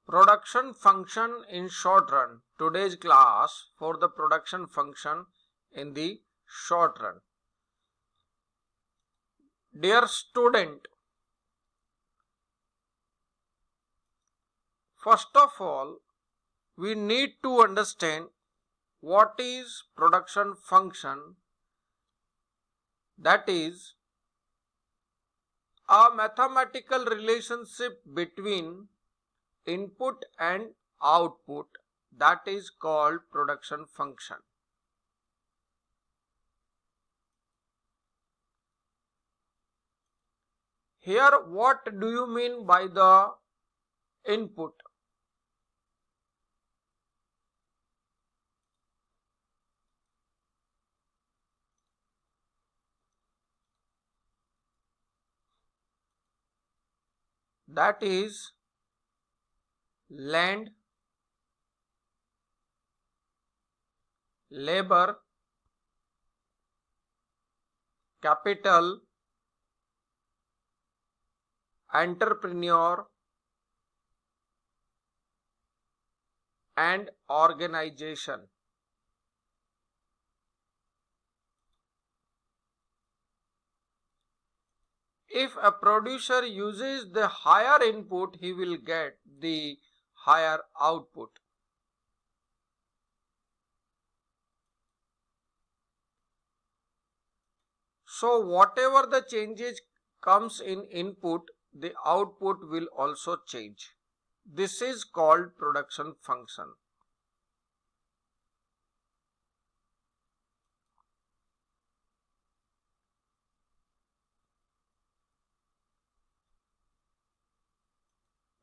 Production function in short run. Today's class for the production function in the short run. Dear student, first of all, we need to understand what is production function. That is a mathematical relationship between input and output, that is called production function. Here, what do you mean by the input? That is land, labor, capital, entrepreneur, and organization. If a producer uses the higher input, he will get the higher output. So whatever the changes comes in input, the output will also change. This is called production function.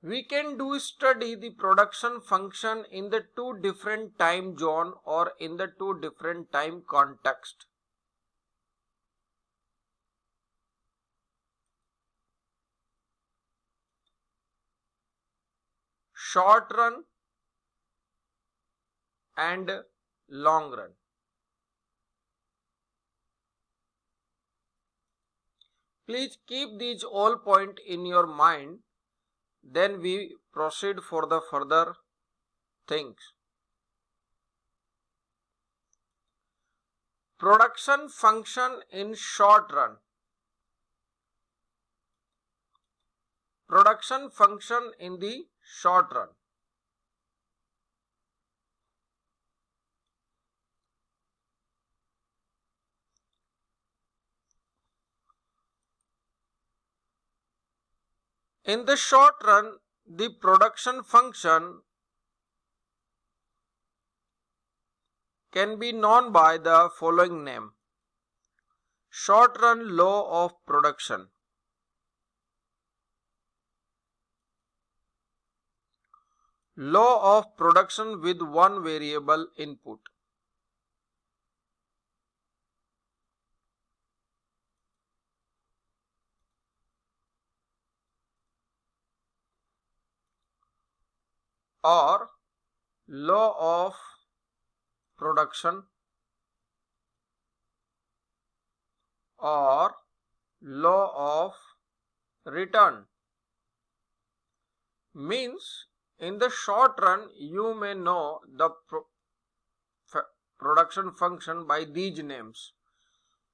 We can study the production function in the two different time zone or in the two different time context. Short run and long run. Please keep these all points in your mind. Then we proceed for the further things. Production function in short run. Production function in the short run. In the short run, the production function can be known by the following name: short run law of production, law of production with one variable input, or law of production, or law of return. Means in the short run you may know the production function by these names: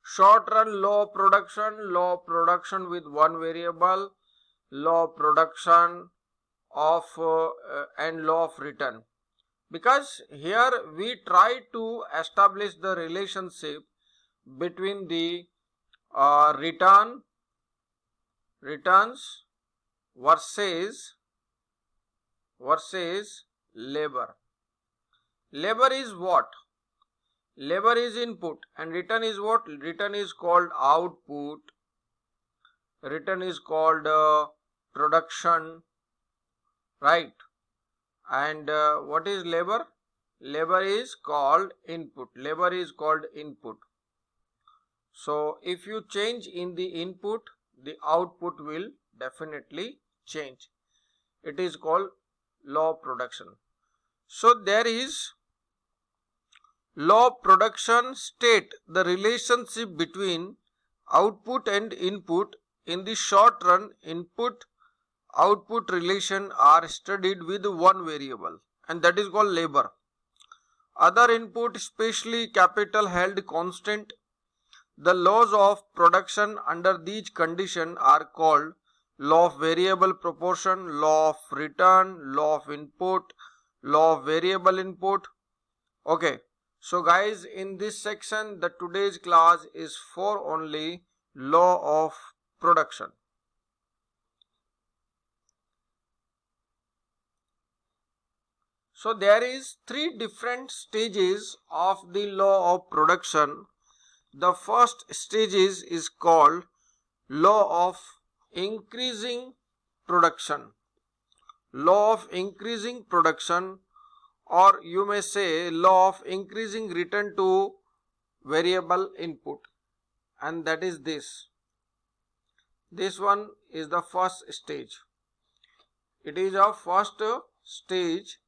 short run law of production with one variable, law of production of and law of return. Because here we try to establish the relationship between the returns versus labor. Labor is what? Labor is input, and return is what? Return is called output. Return is called production, right? And what is labor? Labor is called input. Labor is called input. So if you change in the input, the output will definitely change. It is called law of production. So there is law of production state the relationship between output and input. In the short run, input output relation are studied with one variable, and that is called labor. Other input, especially capital, held constant. The laws of production under these conditions are called law of variable proportion, law of return, law of input, law of variable input. Okay, so guys, in this section the today's class is for only law of production. So there is three different stages of the law of production. The first stage is called law of increasing production. Law of increasing production, or you may say law of increasing return to variable input, and that is this. This one is the first stage. It is a first stage.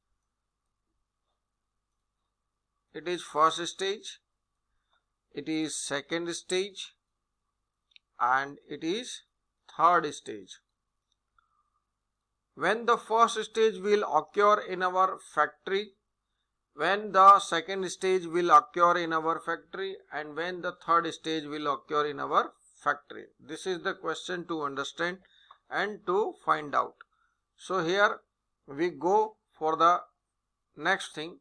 It is first stage, it is second stage, and it is third stage. When the first stage will occur in our factory, when the second stage will occur in our factory, and when the third stage will occur in our factory. This is the question to understand and to find out. So here we go for the next thing.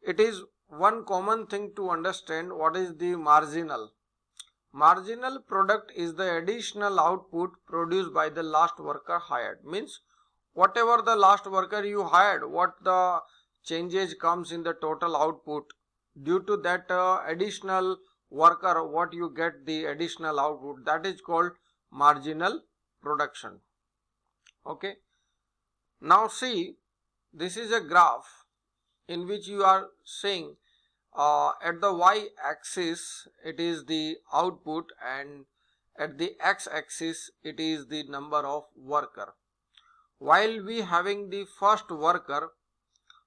It is one common thing to understand what is the marginal. Marginal product is the additional output produced by the last worker hired. Means whatever the last worker you hired, what the changes comes in the total output, due to that additional worker, what you get the additional output, that is called marginal production. Okay. Now see, this is a graph in which you are saying at the y-axis it is the output, and at the x-axis it is the number of worker. While we having the first worker,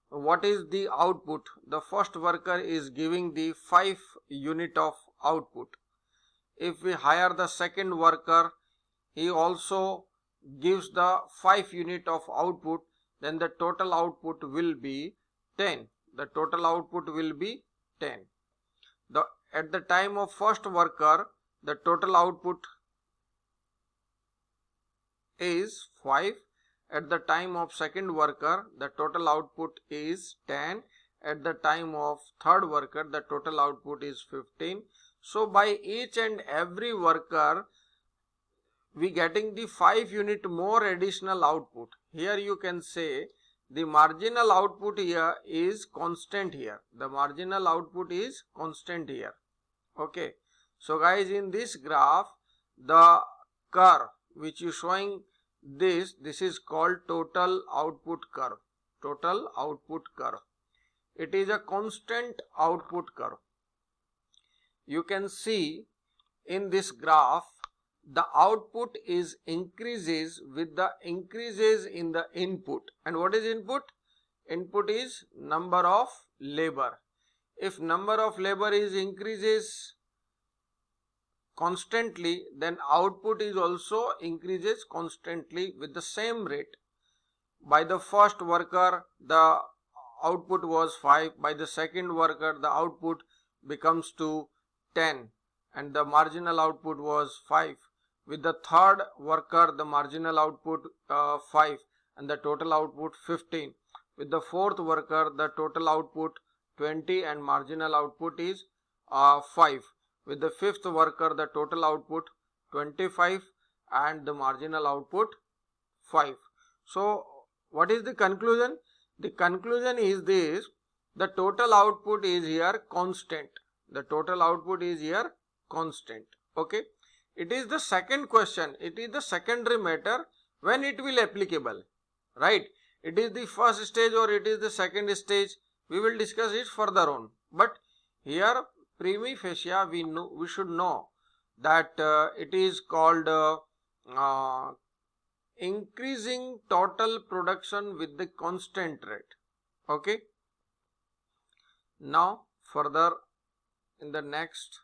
what is the output? The first worker is giving the 5 unit of output. If we hire the second worker, he also gives the 5 unit of output, then the total output will be 10. The total output will be 10. At the time of first worker, the total output is 5. At the time of second worker, the total output is 10. At the time of third worker, the total output is 15. So by each and every worker, we getting the 5 unit more additional output. Here you can say the marginal output here is constant here. The marginal output is constant here. Okay. So guys, in this graph, the curve which is showing this is called total output curve. Total output curve. It is a constant output curve. You can see in this graph, the output is increases with the increases in the input. And what is input? Input is number of labor. If number of labor is increases constantly, then output is also increases constantly with the same rate. By the first worker, the output was 5. By the second worker, the output becomes to 10, and the marginal output was 5. With the third worker, the marginal output 5, and the total output 15. With the fourth worker, the total output 20, and marginal output is 5. With the fifth worker, the total output 25, and the marginal output 5. So what is the conclusion? The conclusion is this: the total output is here constant. The total output is here constant. Okay. It is the second question. It is the secondary matter when it will applicable, right? It is the first stage or it is the second stage. We will discuss it further on. But here prima facie we should know that it is called increasing total production with the constant rate. Okay. Now further in the next,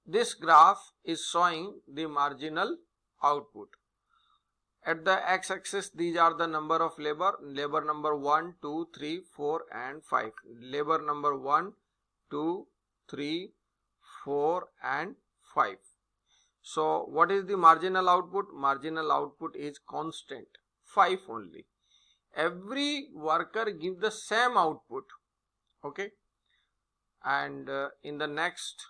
this graph is showing the marginal output. At the x-axis, these are the number of labor. Labor number 1, 2, 3, 4 and 5. Labor number 1, 2, 3, 4 and 5. So what is the marginal output? Marginal output is constant, 5 only. Every worker gives the same output. Okay. And in the next,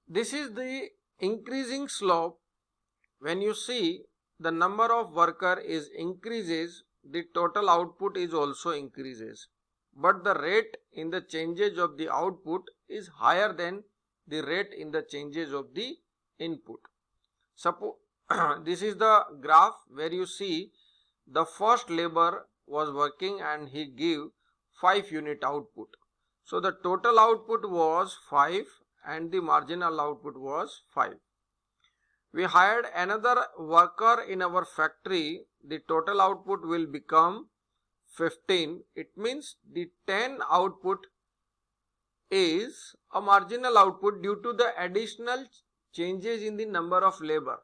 this is the increasing slope. When you see the number of worker is increases, the total output is also increases, but the rate in the changes of the output is higher than the rate in the changes of the input. Suppose this is the graph where you see the first labor was working and he gave 5 unit output. So the total output was 5 and the marginal output was 5. We hired another worker in our factory, the total output will become 15. It means the 10 output is a marginal output due to the additional changes in the number of labor,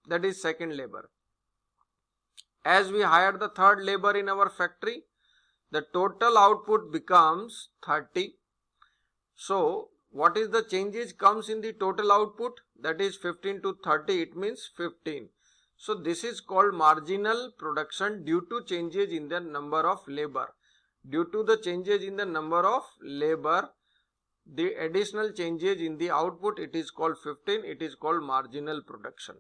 that is second labor. As we hired the third labor in our factory, the total output becomes 30. So what is the changes comes in the total output? That is 15 to 30, it means 15. So this is called marginal production due to changes in the number of labor. Due to the changes in the number of labor, the additional changes in the output, it is called 15, it is called marginal production.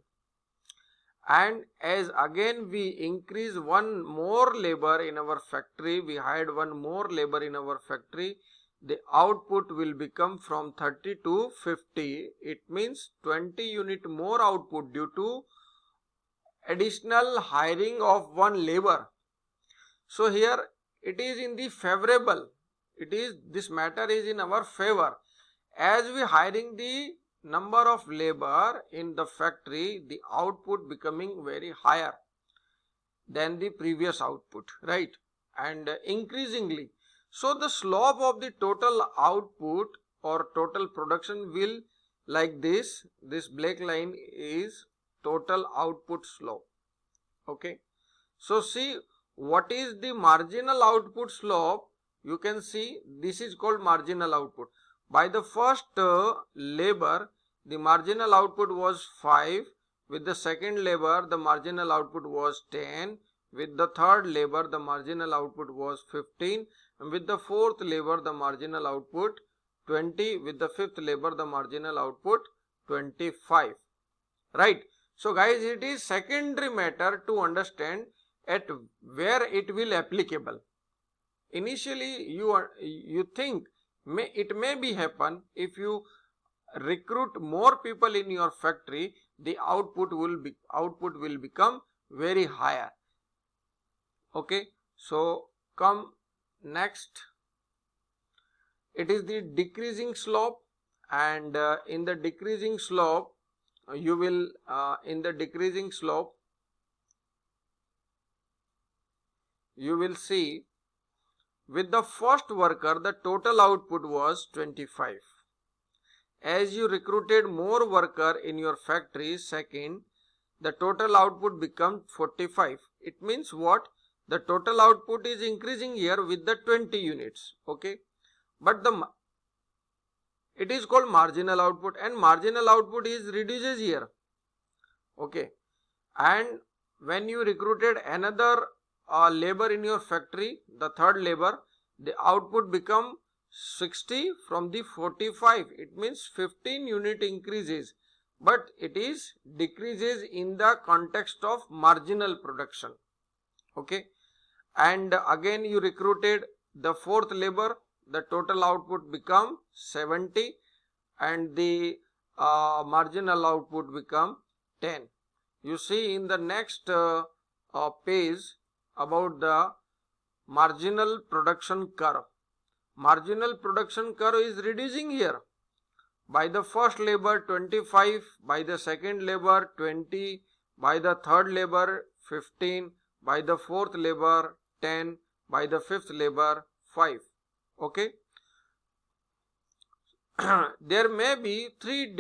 And as again we increase one more labor in our factory, we hired one more labor in our factory, the output will become from 30 to 50. It means 20 unit more output due to additional hiring of one labor. So here it is in the favorable. This matter is in our favor. As we hiring the number of labor in the factory, the output becoming very higher than the previous output, right? And increasingly. So the slope of the total output or total production will like this. This black line is total output slope. Okay. So see what is the marginal output slope. You can see this is called marginal output. By the first labor, the marginal output was 5. With the second labor, the marginal output was 10. With the third labor, the marginal output was 15. And with the fourth labor, the marginal output 20. With the fifth labor, the marginal output 25. Right. So guys, it is secondary matter to understand at where it will applicable. Initially, you think it may be happen if you recruit more people in your factory, the output will become very higher. Okay. So come next. It is the decreasing slope, and in the decreasing slope you will see with the first worker the total output was 25. As you recruited more worker in your factory, second, the total output becomes 45. It means what? The total output is increasing here with the 20 units. Okay. But it is called marginal output, and marginal output is reduces here. Okay. And when you recruited another labor in your factory, the third labor, the output become 60 from the 45. It means 15 unit increases, but it is decreases in the context of marginal production. Okay. And again you recruited the fourth labor, the total output become 70 and the marginal output become 10. You see in the next page about the marginal production curve. Marginal production curve is reducing here. By the first labor 25, by the second labor 20, by the third labor 15, by the fourth labor 10, by the fifth labor 5. Okay. there may be three